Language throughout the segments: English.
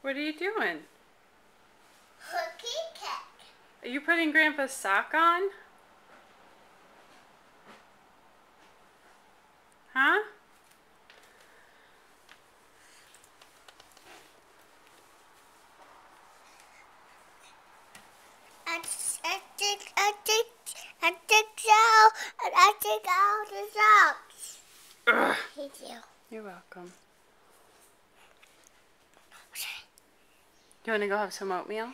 What are you doing? Cookie cake. Are you putting Grandpa's sock on? Huh? I take out the socks. Ugh. Thank you. You're welcome. You want to go have some oatmeal?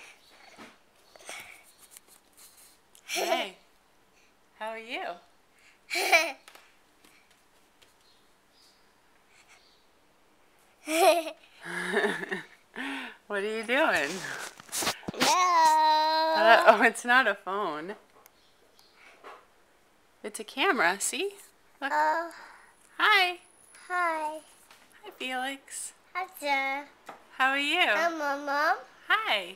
Hey, how are you? What are you doing? No. Oh, it's not a phone. It's a camera, see? Look. Oh, Hi. hi. Hi, Felix. Hi, sir. How are you? Hi, Mom. Hi.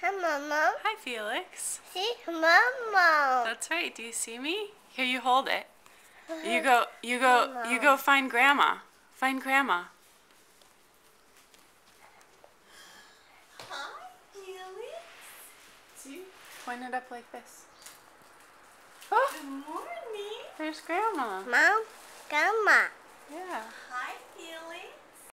Hi, Mom. Hi, Felix. See, Mom. That's right. Do you see me? Here, you hold it. You go Mama. find Grandma. Find Grandma. Hi, Felix. See? Point it up like this. Oh, Good morning. there's Grandma. Mom, Grandma. Yeah. Hi, Felix.